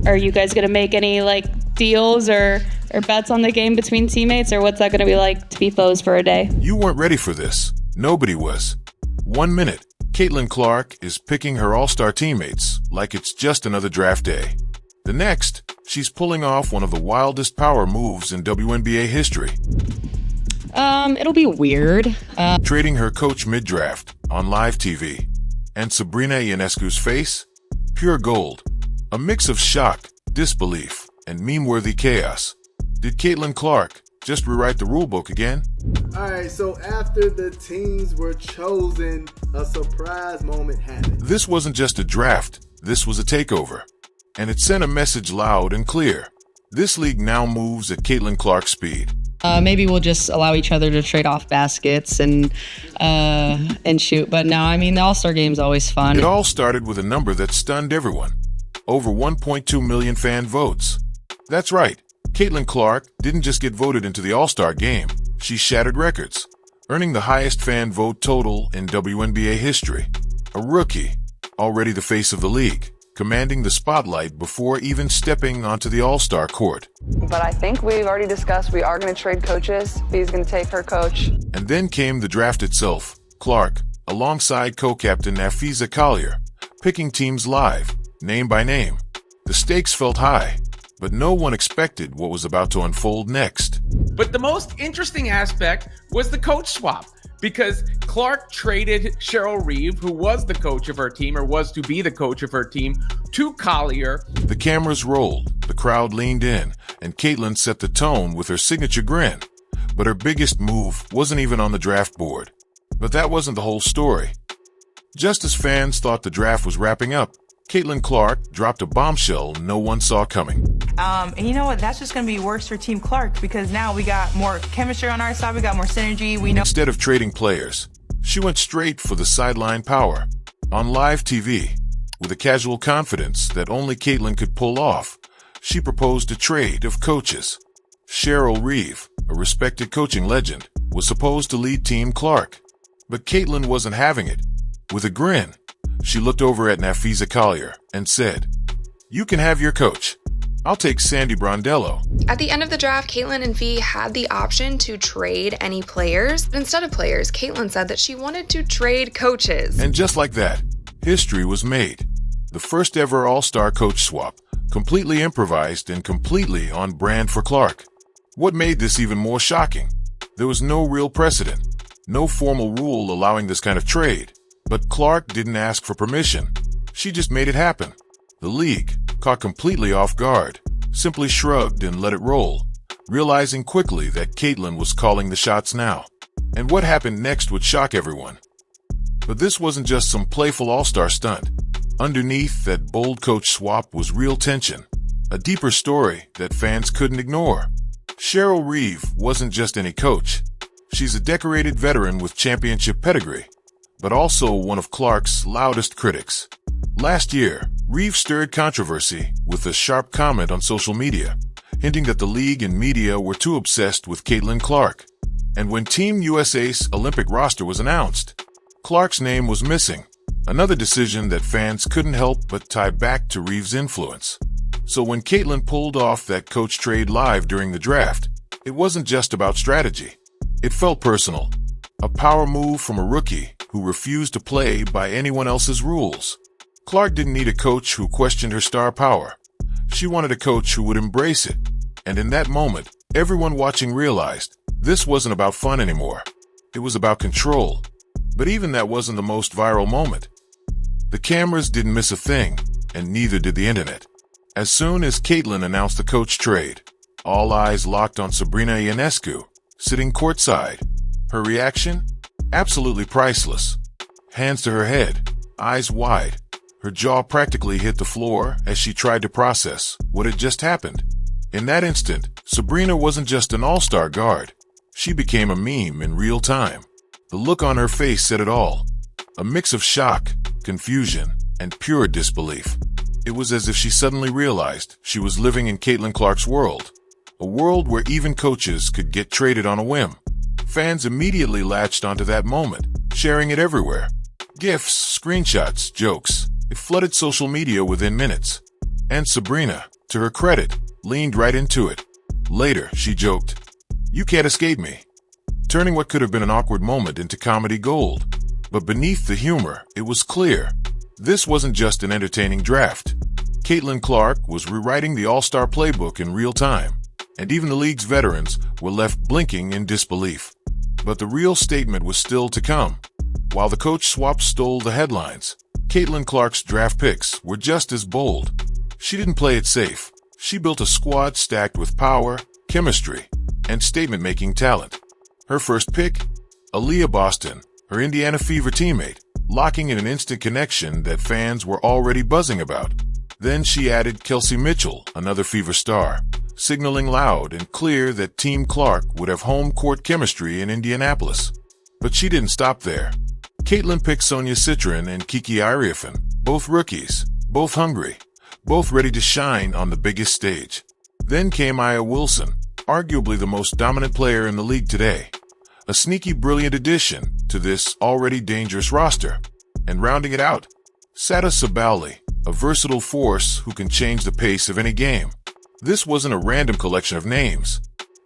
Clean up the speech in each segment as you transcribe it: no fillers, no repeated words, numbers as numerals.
Are you guys going to make any like deals or bets on the game between teammates, or what's that going to be like to be foes for a day? You weren't ready for this. Nobody was. 1 minute, Caitlin Clark is picking her All-Star teammates like it's just another draft day. The next, she's pulling off one of the wildest power moves in WNBA history. It'll be weird. Trading her coach mid-draft on live TV. And Sabrina Ionescu's face? Pure gold. A mix of shock, disbelief, and meme-worthy chaos. Did Caitlin Clark just rewrite the rulebook again? All right, so after the teams were chosen, a surprise moment happened. This wasn't just a draft. This was a takeover. And it sent a message loud and clear. This league now moves at Caitlin Clark's speed. Maybe we'll just allow each other to trade off baskets and shoot. But no, I mean, the All-Star Game's always fun. It all started with a number that stunned everyone. Over 1.2 million fan votes. That's right. Caitlin Clark didn't just get voted into the All-Star Game. She shattered records, earning the highest fan vote total in WNBA history. A rookie, already the face of the league, commanding the spotlight before even stepping onto the All-Star court. But I think we've already discussed we are going to trade coaches. He's going to take her coach. And then came the draft itself. Clark, alongside co-captain Nafiza Collier, picking teams live, name by name. The stakes felt high, but no one expected what was about to unfold next. But the most interesting aspect was the coach swap, because Clark traded Cheryl Reeve, who was the coach of her team, or was to be the coach of her team, to Collier. The cameras rolled, the crowd leaned in, and Caitlin set the tone with her signature grin. But her biggest move wasn't even on the draft board. But that wasn't the whole story. Just as fans thought the draft was wrapping up, Caitlin Clark dropped a bombshell no one saw coming. And you know what? That's just going to be worse for Team Clark, because now we got more chemistry on our side. We got more synergy. We know. Instead of trading players, she went straight for the sideline power. On live TV, with a casual confidence that only Caitlin could pull off, she proposed a trade of coaches. Cheryl Reeve, a respected coaching legend, was supposed to lead Team Clark. But Caitlin wasn't having it. With a grin, she looked over at Nafiza Collier and said, "You can have your coach. I'll take Sandy Brondello." At the end of the draft, Caitlin and Fee had the option to trade any players. But instead of players, Caitlin said that she wanted to trade coaches. And just like that, history was made. The first ever All-Star coach swap, completely improvised and completely on brand for Clark. What made this even more shocking? There was no real precedent, no formal rule allowing this kind of trade. But Clark didn't ask for permission. She just made it happen. The league, caught completely off guard, simply shrugged and let it roll, realizing quickly that Caitlin was calling the shots now. And what happened next would shock everyone. But this wasn't just some playful all-star stunt. Underneath that bold coach swap was real tension, a deeper story that fans couldn't ignore. Cheryl Reeve wasn't just any coach. She's a decorated veteran with championship pedigree, but also one of Clark's loudest critics. Last year, Reeve stirred controversy with a sharp comment on social media, hinting that the league and media were too obsessed with Caitlin Clark. And when Team USA's Olympic roster was announced, Clark's name was missing, another decision that fans couldn't help but tie back to Reeve's influence. So when Caitlin pulled off that coach trade live during the draft, it wasn't just about strategy. It felt personal. A power move from a rookie who refused to play by anyone else's rules. Clark didn't need a coach who questioned her star power. She wanted a coach who would embrace it. And in that moment, everyone watching realized this wasn't about fun anymore. It was about control. But even that wasn't the most viral moment. The cameras didn't miss a thing, and neither did the internet. As soon as Caitlin announced the coach trade, all eyes locked on Sabrina Ionescu, sitting courtside. Her reaction? Absolutely priceless. Hands to her head, eyes wide. Her jaw practically hit the floor as she tried to process what had just happened. In that instant, Sabrina wasn't just an all-star guard. She became a meme in real time. The look on her face said it all. A mix of shock, confusion, and pure disbelief. It was as if she suddenly realized she was living in Caitlin Clark's world. A world where even coaches could get traded on a whim. Fans immediately latched onto that moment, sharing it everywhere. GIFs, screenshots, jokes. It flooded social media within minutes. And Sabrina, to her credit, leaned right into it. Later, she joked, "You can't escape me," turning what could have been an awkward moment into comedy gold. But beneath the humor, it was clear. This wasn't just an entertaining draft. Caitlin Clark was rewriting the All-Star playbook in real time, and even the league's veterans were left blinking in disbelief. But the real statement was still to come. While the coach swap stole the headlines, Caitlin Clark's draft picks were just as bold. She didn't play it safe. She built a squad stacked with power, chemistry, and statement-making talent. Her first pick, Aaliyah Boston, her Indiana Fever teammate, locking in an instant connection that fans were already buzzing about. Then she added Kelsey Mitchell, another Fever star, signaling loud and clear that Team Clark would have home court chemistry in Indianapolis. But she didn't stop there. Caitlin picked Sonia Citrin and Kiki Iriafen, both rookies, both hungry, both ready to shine on the biggest stage. Then came Aya Wilson, arguably the most dominant player in the league today. A sneaky, brilliant addition to this already dangerous roster. And rounding it out, Sada Sabali, a versatile force who can change the pace of any game. This wasn't a random collection of names.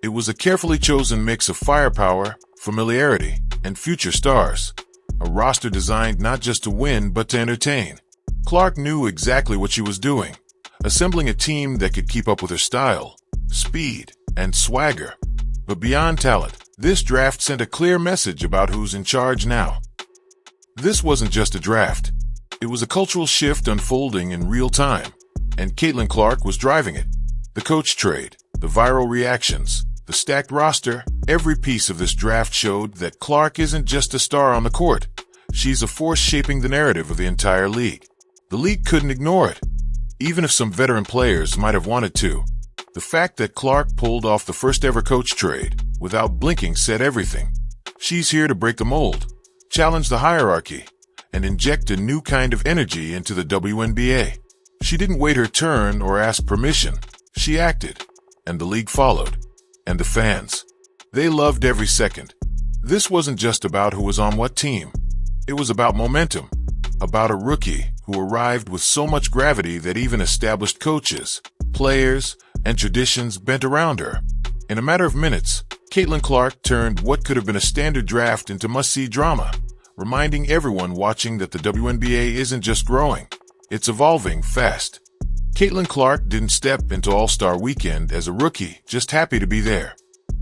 It was a carefully chosen mix of firepower, familiarity, and future stars. A roster designed not just to win, but to entertain. Clark knew exactly what she was doing, assembling a team that could keep up with her style, speed, and swagger. But beyond talent, this draft sent a clear message about who's in charge now. This wasn't just a draft. It was a cultural shift unfolding in real time, and Caitlin Clark was driving it. The coach trade, the viral reactions, the stacked roster, every piece of this draft showed that Clark isn't just a star on the court. She's a force shaping the narrative of the entire league. The league couldn't ignore it, even if some veteran players might have wanted to. The fact that Clark pulled off the first ever coach trade without blinking said everything. She's here to break the mold, challenge the hierarchy, and inject a new kind of energy into the WNBA. She didn't wait her turn or ask permission. She acted, and the league followed. And the fans, they loved every second. This wasn't just about who was on what team. It was about momentum, about a rookie who arrived with so much gravity that even established coaches, players, and traditions bent around her. In a matter of minutes, Caitlin Clark turned what could have been a standard draft into must-see drama, reminding everyone watching that the WNBA isn't just growing, it's evolving fast. Caitlin Clark didn't step into All-Star Weekend as a rookie, just happy to be there.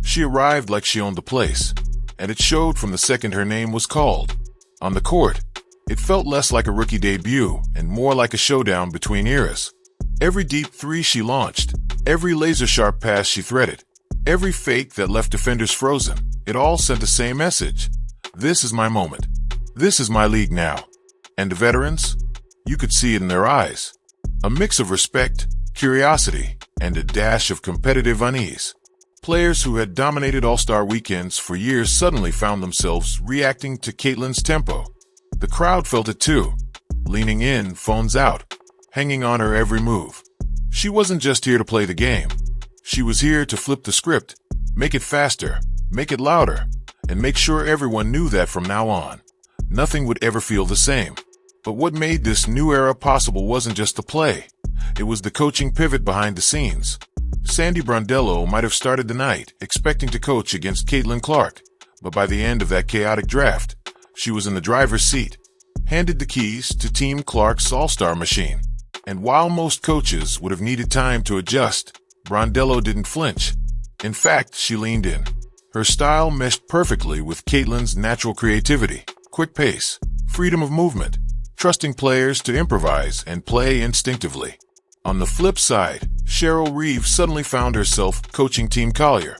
She arrived like she owned the place, and it showed from the second her name was called. On the court, it felt less like a rookie debut and more like a showdown between eras. Every deep three she launched, every laser-sharp pass she threaded, every fake that left defenders frozen, it all sent the same message. This is my moment. This is my league now. And the veterans? You could see it in their eyes. A mix of respect, curiosity, and a dash of competitive unease. Players who had dominated All-Star weekends for years suddenly found themselves reacting to Caitlin's tempo. The crowd felt it too, leaning in, phones out, hanging on her every move. She wasn't just here to play the game. She was here to flip the script, make it faster, make it louder, and make sure everyone knew that from now on, nothing would ever feel the same. But what made this new era possible wasn't just the play. It was the coaching pivot behind the scenes. Sandy Brondello might have started the night expecting to coach against Caitlin Clark, but by the end of that chaotic draft, she was in the driver's seat, handed the keys to Team Clark's All-Star machine. And while most coaches would have needed time to adjust, Brondello didn't flinch. In fact, she leaned in. Her style meshed perfectly with Caitlin's natural creativity, quick pace, freedom of movement, trusting players to improvise and play instinctively. On the flip side, Cheryl Reeve suddenly found herself coaching Team Collier,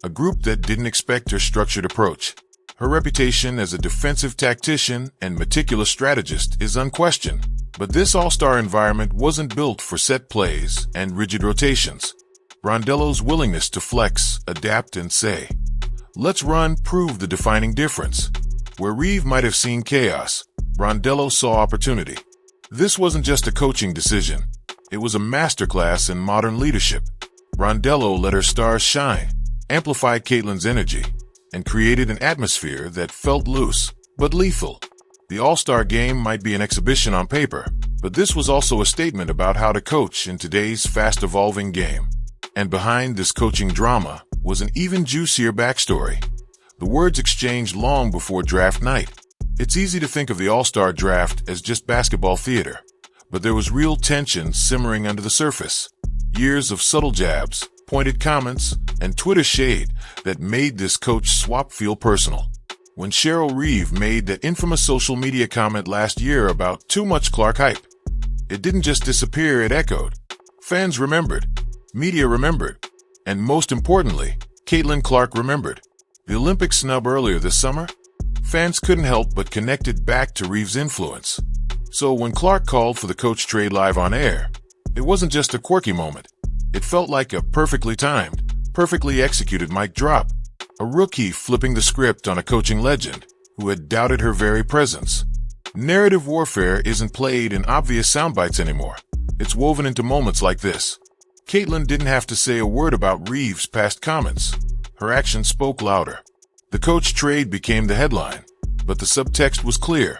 a group that didn't expect her structured approach. Her reputation as a defensive tactician and meticulous strategist is unquestioned, but this all-star environment wasn't built for set plays and rigid rotations. Brondello's willingness to flex, adapt, and say, "Let's run," proved the defining difference. Where Reeve might have seen chaos, Brondello saw opportunity. This wasn't just a coaching decision. It was a masterclass in modern leadership. Brondello let her stars shine, amplified Caitlin's energy, and created an atmosphere that felt loose, but lethal. The All-Star Game might be an exhibition on paper, But this was also a statement about how to coach in today's fast-evolving game. And behind this coaching drama was an even juicier backstory. The words exchanged long before draft night. It's easy to think of the All-Star Draft as just basketball theater, but there was real tension simmering under the surface. Years of subtle jabs, pointed comments, and Twitter shade that made this coach swap feel personal. When Cheryl Reeve made that infamous social media comment last year about too much Clark hype, it didn't just disappear, it echoed. Fans remembered, media remembered, and most importantly, Caitlin Clark remembered. The Olympic snub earlier this summer? Fans couldn't help but connect it back to Reeve's influence. So when Clark called for the coach trade live on air, it wasn't just a quirky moment. It felt like a perfectly timed, perfectly executed mic drop. A rookie flipping the script on a coaching legend who had doubted her very presence. Narrative warfare isn't played in obvious soundbites anymore. It's woven into moments like this. Caitlin didn't have to say a word about Reeve's past comments. Her actions spoke louder. The coach trade became the headline, but the subtext was clear.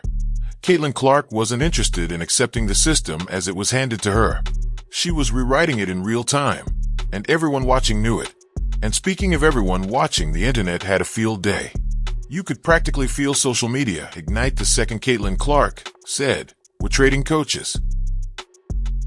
Caitlin Clark wasn't interested in accepting the system as it was handed to her. She was rewriting it in real time, and everyone watching knew it. And speaking of everyone watching, the internet had a field day. You could practically feel social media ignite the second Caitlin Clark said, "We're trading coaches."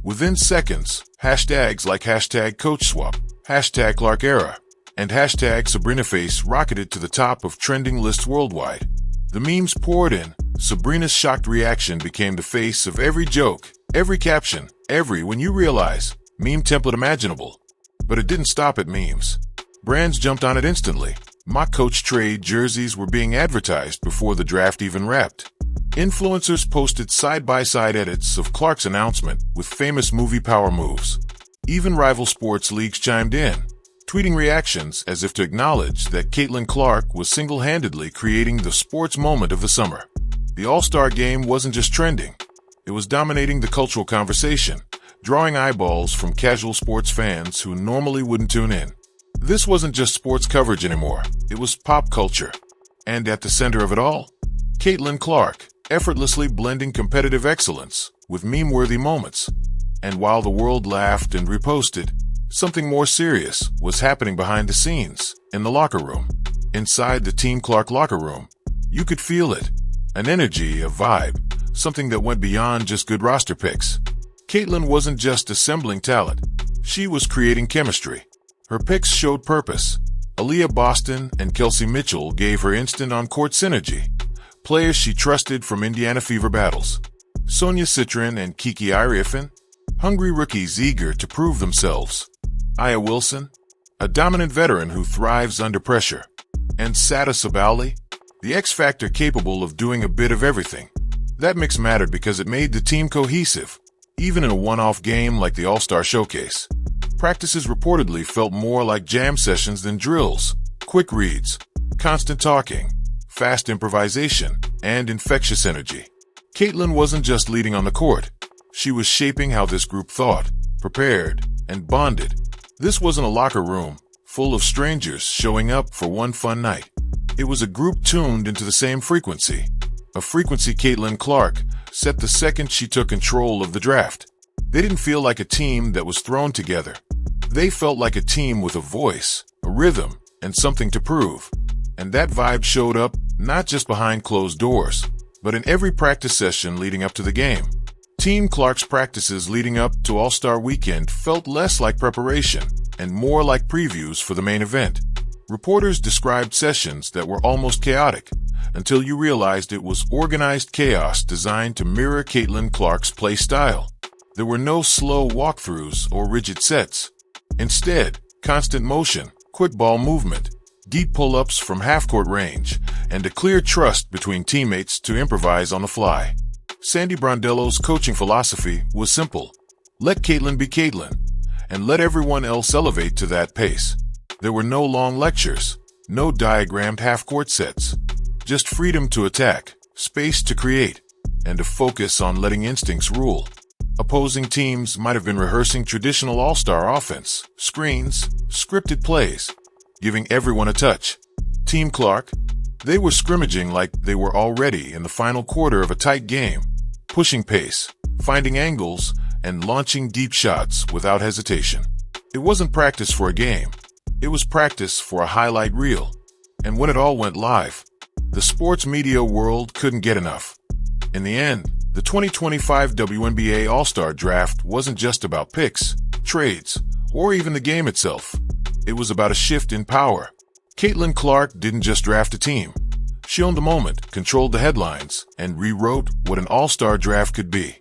Within seconds, hashtags like #CoachSwap, #ClarkEra, and #SabrinaFace rocketed to the top of trending lists worldwide. The memes poured in. Sabrina's shocked reaction became the face of every joke, every caption, when you realize, meme template imaginable. But it didn't stop at memes. Brands jumped on it instantly. Mock coach trade jerseys were being advertised before the draft even wrapped. Influencers posted side-by-side edits of Clark's announcement with famous movie power moves. Even rival sports leagues chimed in, tweeting reactions as if to acknowledge that Caitlin Clark was single-handedly creating the sports moment of the summer. The All-Star Game wasn't just trending. It was dominating the cultural conversation, drawing eyeballs from casual sports fans who normally wouldn't tune in. This wasn't just sports coverage anymore. It was pop culture. And at the center of it all, Caitlin Clark, effortlessly blending competitive excellence with meme-worthy moments. And while the world laughed and reposted, something more serious was happening behind the scenes, in the locker room. Inside the Team Clark locker room, you could feel it. An energy, a vibe, something that went beyond just good roster picks. Caitlin wasn't just assembling talent. She was creating chemistry. Her picks showed purpose. Aaliyah Boston and Kelsey Mitchell gave her instant on-court synergy. Players she trusted from Indiana Fever battles. Sonia Citrin and Kiki Iriafen, hungry rookies eager to prove themselves. Aya Wilson, a dominant veteran who thrives under pressure. And Sada Sabali, the X-Factor capable of doing a bit of everything. That mix mattered because it made the team cohesive, even in a one-off game like the All-Star Showcase. Practices reportedly felt more like jam sessions than drills. Quick reads, constant talking, fast improvisation, and infectious energy. Caitlin wasn't just leading on the court. She was shaping how this group thought, prepared, and bonded. This wasn't a locker room full of strangers showing up for one fun night. It was a group tuned into the same frequency. A frequency Caitlin Clark set the second she took control of the draft. They didn't feel like a team that was thrown together. They felt like a team with a voice, a rhythm, and something to prove. And that vibe showed up not just behind closed doors, but in every practice session leading up to the game. Team Clark's practices leading up to All-Star Weekend felt less like preparation and more like previews for the main event. Reporters described sessions that were almost chaotic, until you realized it was organized chaos designed to mirror Caitlin Clark's play style. There were no slow walkthroughs or rigid sets. Instead, constant motion, quick ball movement, deep pull-ups from half-court range, and a clear trust between teammates to improvise on the fly. Sandy Brondello's coaching philosophy was simple. Let Caitlin be Caitlin, and let everyone else elevate to that pace. There were no long lectures, no diagrammed half-court sets. Just freedom to attack, space to create, and a focus on letting instincts rule. Opposing teams might have been rehearsing traditional all-star offense, screens, scripted plays, giving everyone a touch. Team Clark, they were scrimmaging like they were already in the final quarter of a tight game, pushing pace, finding angles, and launching deep shots without hesitation. It wasn't practice for a game. It was practice for a highlight reel. And when it all went live, the sports media world couldn't get enough. In the end, the 2025 WNBA All-Star Draft wasn't just about picks, trades, or even the game itself. It was about a shift in power. Caitlin Clark didn't just draft a team. She owned the moment, controlled the headlines, and rewrote what an all-star draft could be.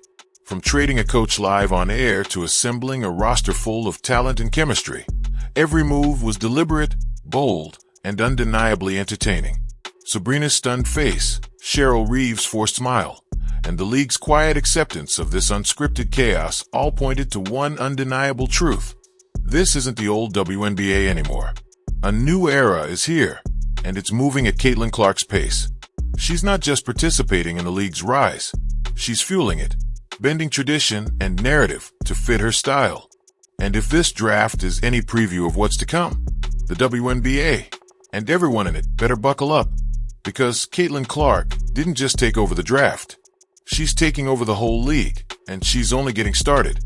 From trading a coach live on air to assembling a roster full of talent and chemistry, every move was deliberate, bold, and undeniably entertaining. Sabrina's stunned face, Cheryl Reeve's forced smile, and the league's quiet acceptance of this unscripted chaos all pointed to one undeniable truth. This isn't the old WNBA anymore. A new era is here, and it's moving at Caitlin Clark's pace. She's not just participating in the league's rise, she's fueling it, bending tradition and narrative to fit her style. And if this draft is any preview of what's to come, the WNBA and everyone in it better buckle up, because Caitlin Clark didn't just take over the draft. She's taking over the whole league, and she's only getting started.